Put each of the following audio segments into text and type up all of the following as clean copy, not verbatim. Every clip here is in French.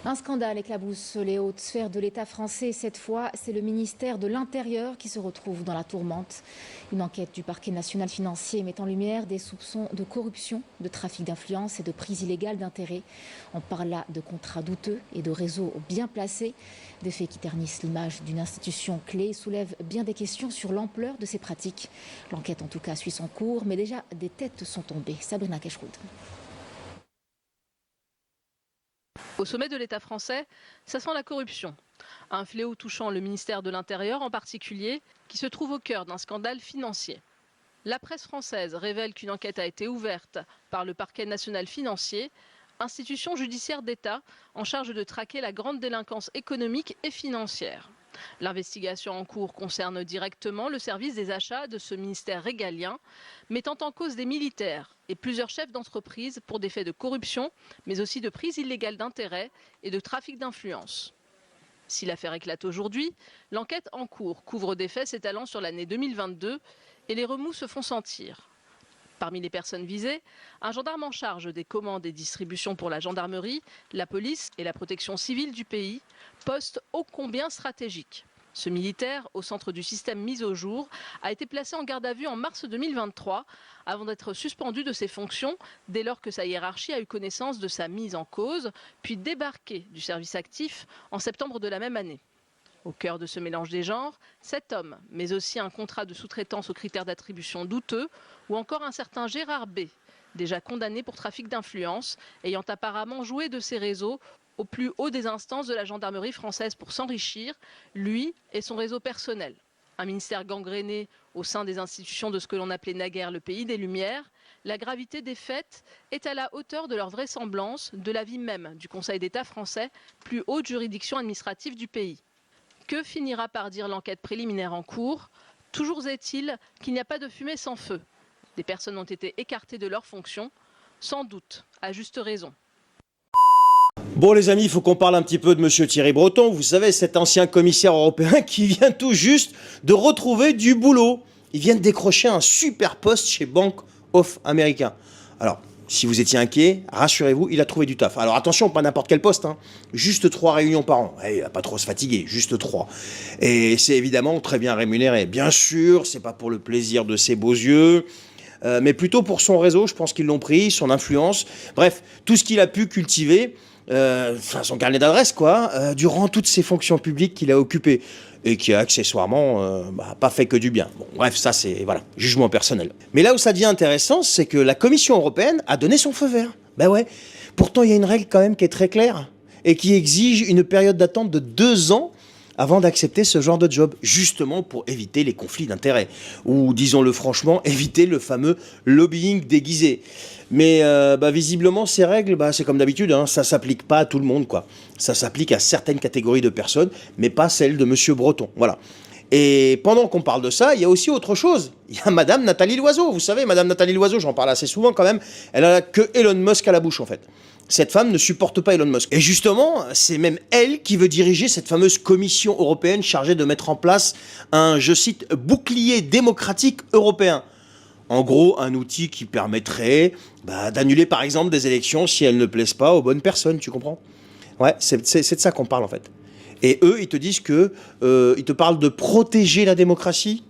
Un scandale éclabousse les hautes sphères de l'État français. Cette fois, c'est le ministère de l'Intérieur qui se retrouve dans la tourmente. Une enquête du parquet national financier met en lumière des soupçons de corruption, de trafic d'influence et de prise illégale d'intérêts. On parle là de contrats douteux et de réseaux bien placés. Des faits qui ternissent l'image d'une institution clé et soulèvent bien des questions sur l'ampleur de ces pratiques. L'enquête en tout cas suit son cours, mais déjà des têtes sont tombées. Sabrina Keshroud. Au sommet de l'État français, ça sent la corruption. Un fléau touchant le ministère de l'Intérieur en particulier, qui se trouve au cœur d'un scandale financier. La presse française révèle qu'une enquête a été ouverte par le parquet national financier, institution judiciaire d'État en charge de traquer la grande délinquance économique et financière. L'investigation en cours concerne directement le service des achats de ce ministère régalien, mettant en cause des militaires et plusieurs chefs d'entreprise pour des faits de corruption, mais aussi de prise illégale d'intérêts et de trafic d'influence. Si l'affaire éclate aujourd'hui, l'enquête en cours couvre des faits s'étalant sur l'année 2022 et les remous se font sentir. Parmi les personnes visées, un gendarme en charge des commandes et distributions pour la gendarmerie, la police et la protection civile du pays, poste ô combien stratégique. Ce militaire, au centre du système mis au jour, a été placé en garde à vue en mars 2023 avant d'être suspendu de ses fonctions dès lors que sa hiérarchie a eu connaissance de sa mise en cause, puis débarqué du service actif en septembre de la même année. Au cœur de ce mélange des genres, cet homme, mais aussi un contrat de sous-traitance aux critères d'attribution douteux, ou encore un certain Gérard B, déjà condamné pour trafic d'influence, ayant apparemment joué de ses réseaux au plus haut des instances de la gendarmerie française pour s'enrichir, lui et son réseau personnel. Un ministère gangréné au sein des institutions de ce que l'on appelait naguère le pays des Lumières, la gravité des faits est à la hauteur de leur vraisemblance, de l'avis même du Conseil d'État français, plus haute juridiction administrative du pays. Que finira par dire l'enquête préliminaire en cours? Toujours est-il qu'il n'y a pas de fumée sans feu. Des personnes ont été écartées de leurs fonctions, sans doute, à juste raison. Bon les amis, il faut qu'on parle un petit peu de monsieur Thierry Breton. Vous savez, cet ancien commissaire européen qui vient tout juste de retrouver du boulot. Il vient de décrocher un super poste chez Bank of America. Alors, si vous étiez inquiet, rassurez-vous, il a trouvé du taf. Alors attention, pas n'importe quel poste, hein. Juste 3 réunions par an. Il va pas trop se fatiguer, juste 3. Et c'est évidemment très bien rémunéré. Bien sûr, c'est pas pour le plaisir de ses beaux yeux, mais plutôt pour son réseau, je pense qu'ils l'ont pris, son influence. Bref, tout ce qu'il a pu cultiver, son carnet d'adresse, quoi, durant toutes ses fonctions publiques qu'il a occupées. Et qui a accessoirement pas fait que du bien. Bon, bref, ça c'est, voilà, jugement personnel. Mais là où ça devient intéressant, c'est que la Commission européenne a donné son feu vert. Ben ouais, pourtant il y a une règle quand même qui est très claire et qui exige une période d'attente de 2 ans avant d'accepter ce genre de job, justement pour éviter les conflits d'intérêts, ou disons-le franchement, éviter le fameux lobbying déguisé. Mais visiblement, ces règles, c'est comme d'habitude, hein, ça s'applique pas à tout le monde, quoi. Ça s'applique à certaines catégories de personnes, mais pas celle de monsieur Breton, voilà. Et pendant qu'on parle de ça, il y a aussi autre chose. Il y a madame Nathalie Loiseau, vous savez, madame Nathalie Loiseau, j'en parle assez souvent quand même, elle a que Elon Musk à la bouche, en fait. Cette femme ne supporte pas Elon Musk. Et justement, c'est même elle qui veut diriger cette fameuse commission européenne chargée de mettre en place un, je cite, bouclier démocratique européen. En gros, un outil qui permettrait d'annuler par exemple des élections si elles ne plaisent pas aux bonnes personnes, tu comprends? Ouais, c'est de ça qu'on parle en fait. Et eux, ils te disent que, ils te parlent de protéger la démocratie.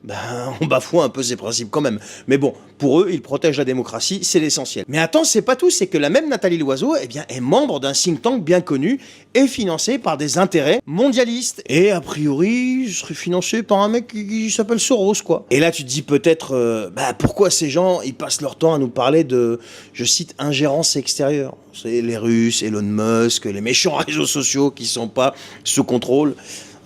On bafoue un peu ces principes quand même. Mais bon, pour eux, ils protègent la démocratie, c'est l'essentiel. Mais attends, c'est pas tout, c'est que la même Nathalie Loiseau, est membre d'un think tank bien connu et financé par des intérêts mondialistes. Et a priori, je serais financé par un mec qui s'appelle Soros, quoi. Et là, tu te dis peut-être, pourquoi ces gens, ils passent leur temps à nous parler de, je cite, ingérence extérieure. C'est les Russes, Elon Musk, les méchants réseaux sociaux qui sont pas sous contrôle.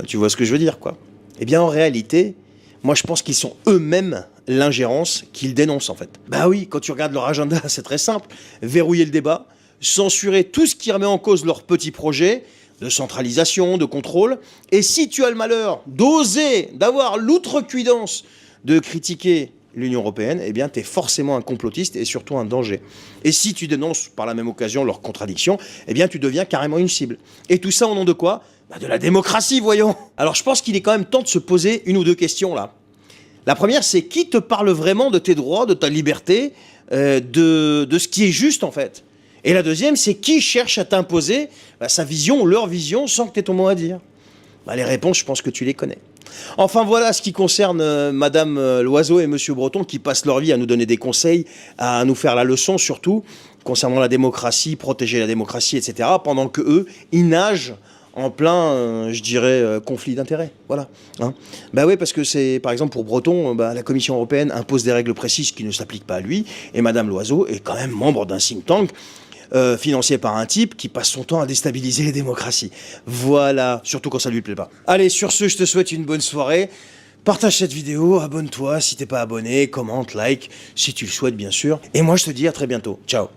Tu vois ce que je veux dire, quoi. Eh bien, en réalité, moi, je pense qu'ils sont eux-mêmes l'ingérence qu'ils dénoncent, en fait. Bah oui, quand tu regardes leur agenda, c'est très simple. Verrouiller le débat, censurer tout ce qui remet en cause leurs petits projets de centralisation, de contrôle. Et si tu as le malheur d'oser, d'avoir l'outrecuidance de critiquer l'Union européenne, eh bien, tu es forcément un complotiste et surtout un danger. Et si tu dénonces par la même occasion leurs contradictions, eh bien, tu deviens carrément une cible. Et tout ça au nom de quoi? De la démocratie, voyons. Alors, je pense qu'il est quand même temps de se poser une ou deux questions, là. La première, c'est qui te parle vraiment de tes droits, de ta liberté, de ce qui est juste, en fait? Et la deuxième, c'est qui cherche à t'imposer sa vision, leur vision, sans que tu aies ton mot à dire. Les réponses, je pense que tu les connais. Enfin voilà ce qui concerne Madame Loiseau et Monsieur Breton qui passent leur vie à nous donner des conseils, à nous faire la leçon surtout, concernant la démocratie, protéger la démocratie, etc. Pendant que eux, ils nagent en plein, je dirais, conflit d'intérêts. Voilà. Hein. Oui, parce que c'est, par exemple, pour Breton, la Commission européenne impose des règles précises qui ne s'appliquent pas à lui, et Madame Loiseau est quand même membre d'un think tank financé par un type qui passe son temps à déstabiliser les démocraties. Voilà, surtout quand ça lui plaît pas. Allez, sur ce, je te souhaite une bonne soirée. Partage cette vidéo, abonne-toi si t'es pas abonné, commente, like, si tu le souhaites bien sûr. Et moi je te dis à très bientôt. Ciao.